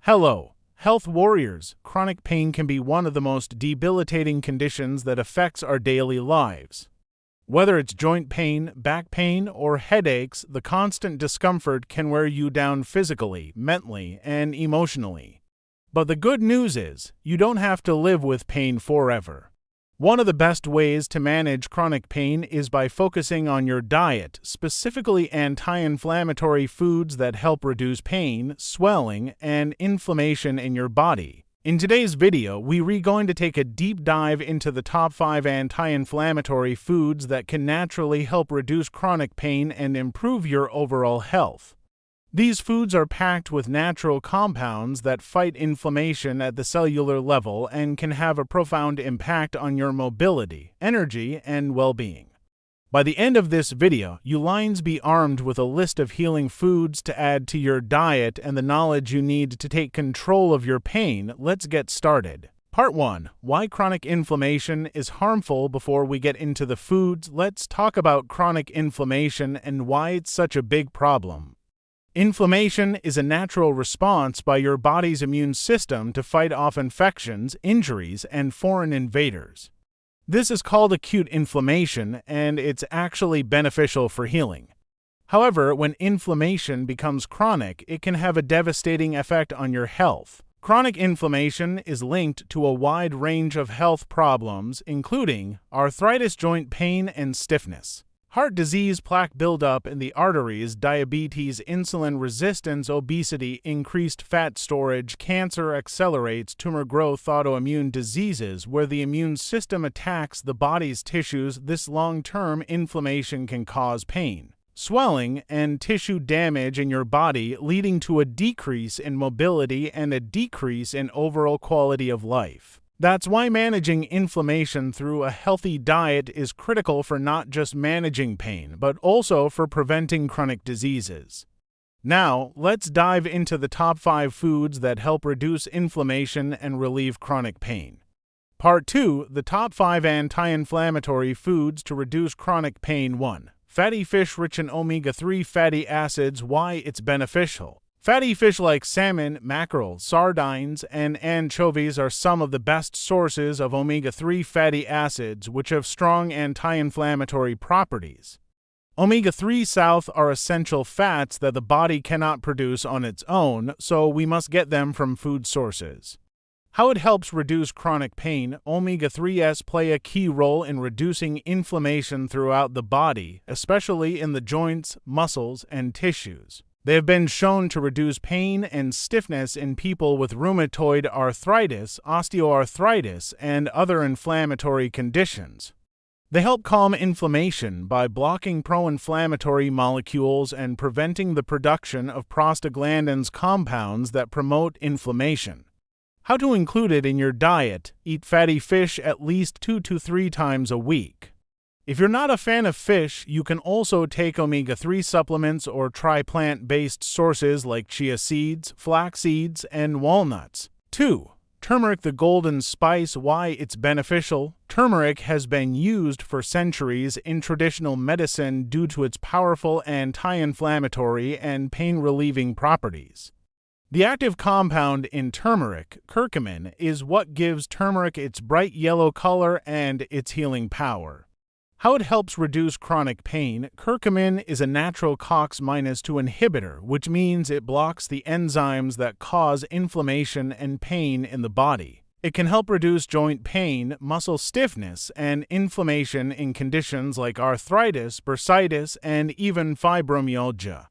Hello, health warriors. Chronic pain can be one of the most debilitating conditions that affects our daily lives. Whether it's joint pain, back pain, or headaches, the constant discomfort can wear you down physically, mentally, and emotionally. But the good news is, you don't have to live with pain forever. One of the best ways to manage chronic pain is by focusing on your diet, specifically anti-inflammatory foods that help reduce pain, swelling, and inflammation in your body. In today's video, we're going to take a deep dive into the top 5 anti-inflammatory foods that can naturally help reduce chronic pain and improve your overall health. These foods are packed with natural compounds that fight inflammation at the cellular level and can have a profound impact on your mobility, energy, and well-being. By the end of this video, you'll be armed with a list of healing foods to add to your diet and the knowledge you need to take control of your pain. Let's get started. Part 1. Why chronic inflammation is harmful. Before we get into the foods, let's talk about chronic inflammation and why it's such a big problem. Inflammation is a natural response by your body's immune system to fight off infections, injuries, and foreign invaders. This is called acute inflammation, and it's actually beneficial for healing. However, when inflammation becomes chronic, it can have a devastating effect on your health. Chronic inflammation is linked to a wide range of health problems, including arthritis, joint pain, and stiffness, heart disease, plaque buildup in the arteries, diabetes, insulin resistance, obesity, increased fat storage, cancer accelerates, tumor growth, autoimmune diseases where the immune system attacks the body's tissues. This long-term inflammation can cause pain, swelling, and tissue damage in your body, leading to a decrease in mobility and a decrease in overall quality of life. That's why managing inflammation through a healthy diet is critical for not just managing pain, but also for preventing chronic diseases. Now, let's dive into the top 5 foods that help reduce inflammation and relieve chronic pain. Part 2. The top 5 anti-inflammatory foods to reduce chronic pain. 1. Fatty fish rich in omega-3 fatty acids. Why it's beneficial. Fatty fish like salmon, mackerel, sardines, and anchovies are some of the best sources of omega-3 fatty acids, which have strong anti-inflammatory properties. Omega-3 are essential fats that the body cannot produce on its own, so we must get them from food sources. How it helps reduce chronic pain. Omega-3s play a key role in reducing inflammation throughout the body, especially in the joints, muscles, and tissues. They have been shown to reduce pain and stiffness in people with rheumatoid arthritis, osteoarthritis, and other inflammatory conditions. They help calm inflammation by blocking pro-inflammatory molecules and preventing the production of prostaglandins, compounds that promote inflammation. How to include it in your diet. Eat fatty fish at least 2 to 3 times a week. If you're not a fan of fish, you can also take omega-3 supplements or try plant-based sources like chia seeds, flax seeds, and walnuts. 2. Turmeric, the golden spice. Why it's beneficial. Turmeric has been used for centuries in traditional medicine due to its powerful anti-inflammatory and pain-relieving properties. The active compound in turmeric, curcumin, is what gives turmeric its bright yellow color and its healing power. How it helps reduce chronic pain. Curcumin is a natural COX-2 inhibitor, which means it blocks the enzymes that cause inflammation and pain in the body. It can help reduce joint pain, muscle stiffness, and inflammation in conditions like arthritis, bursitis, and even fibromyalgia.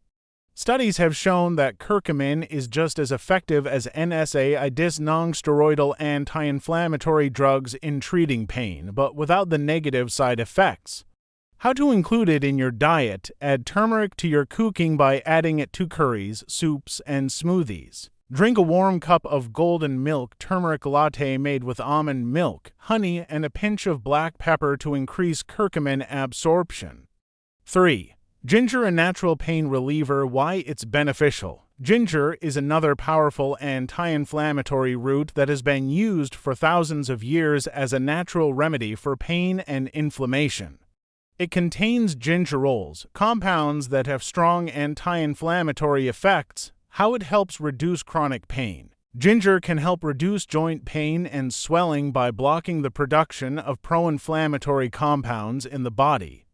Studies have shown that curcumin is just as effective as NSAIDs, non-steroidal anti-inflammatory drugs in treating pain, but without the negative side effects. How to include it in your diet. Add turmeric to your cooking by adding it to curries, soups, and smoothies. Drink a warm cup of golden milk turmeric latte made with almond milk, honey, and a pinch of black pepper to increase curcumin absorption. 3. Ginger, a natural pain reliever. Why it's beneficial. Ginger is another powerful anti-inflammatory root that has been used for thousands of years as a natural remedy for pain and inflammation. It contains gingerols, compounds that have strong anti-inflammatory effects. How it helps reduce chronic pain. Ginger can help reduce joint pain and swelling by blocking the production of pro-inflammatory compounds in the body.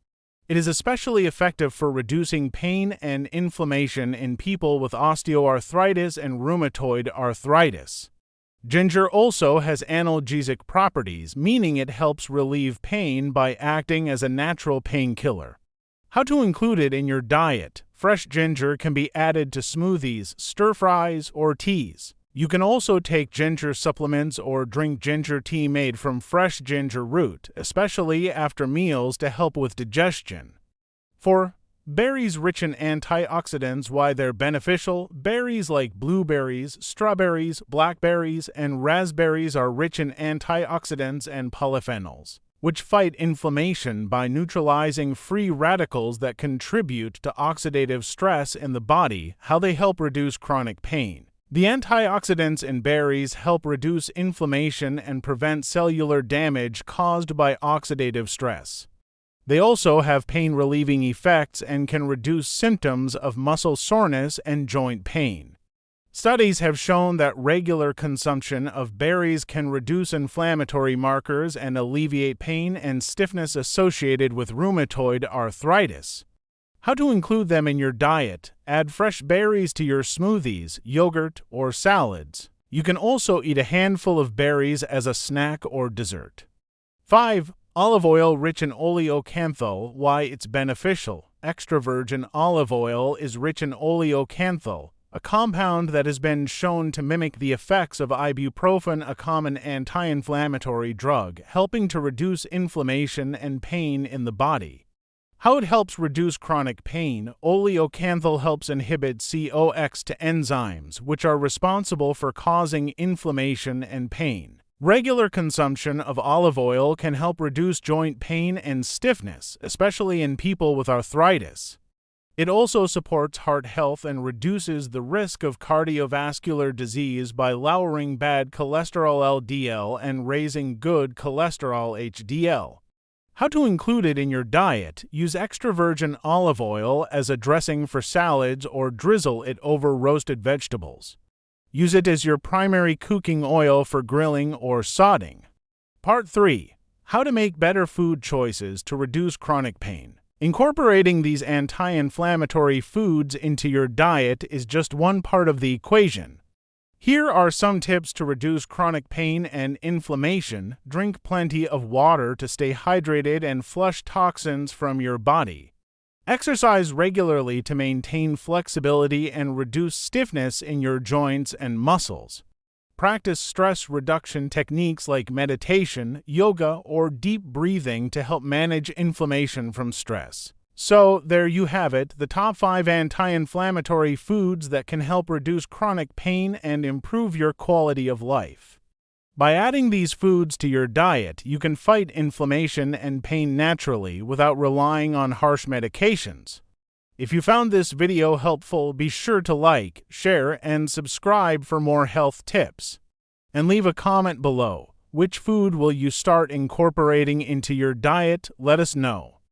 It is especially effective for reducing pain and inflammation in people with osteoarthritis and rheumatoid arthritis. Ginger also has analgesic properties, meaning it helps relieve pain by acting as a natural painkiller. How to include it in your diet. Fresh ginger can be added to smoothies, stir-fries, or teas. You can also take ginger supplements or drink ginger tea made from fresh ginger root, especially after meals to help with digestion. 4. Berries rich in antioxidants. Why they're beneficial? Berries like blueberries, strawberries, blackberries, and raspberries are rich in antioxidants and polyphenols, which fight inflammation by neutralizing free radicals that contribute to oxidative stress in the body. How they help reduce chronic pain. The antioxidants in berries help reduce inflammation and prevent cellular damage caused by oxidative stress. They also have pain-relieving effects and can reduce symptoms of muscle soreness and joint pain. Studies have shown that regular consumption of berries can reduce inflammatory markers and alleviate pain and stiffness associated with rheumatoid arthritis. How to include them in your diet. Add fresh berries to your smoothies, yogurt, or salads. You can also eat a handful of berries as a snack or dessert. 5. Olive oil rich in oleocanthal. Why it's beneficial. Extra virgin olive oil is rich in oleocanthal, a compound that has been shown to mimic the effects of ibuprofen, a common anti-inflammatory drug, helping to reduce inflammation and pain in the body. How it helps reduce chronic pain. Oleocanthal helps inhibit COX-2 enzymes, which are responsible for causing inflammation and pain. Regular consumption of olive oil can help reduce joint pain and stiffness, especially in people with arthritis. It also supports heart health and reduces the risk of cardiovascular disease by lowering bad cholesterol LDL and raising good cholesterol HDL. How to include it in your diet. Use extra virgin olive oil as a dressing for salads or drizzle it over roasted vegetables. Use it as your primary cooking oil for grilling or sautéing. Part 3. How to make better food choices to reduce chronic pain. Incorporating these anti-inflammatory foods into your diet is just one part of the equation. Here are some tips to reduce chronic pain and inflammation. Drink plenty of water to stay hydrated and flush toxins from your body. Exercise regularly to maintain flexibility and reduce stiffness in your joints and muscles. Practice stress reduction techniques like meditation, yoga, or deep breathing to help manage inflammation from stress. So, there you have it, the top 5 anti-inflammatory foods that can help reduce chronic pain and improve your quality of life. By adding these foods to your diet, you can fight inflammation and pain naturally without relying on harsh medications. If you found this video helpful, be sure to like, share, and subscribe for more health tips. And leave a comment below. Which food will you start incorporating into your diet? Let us know.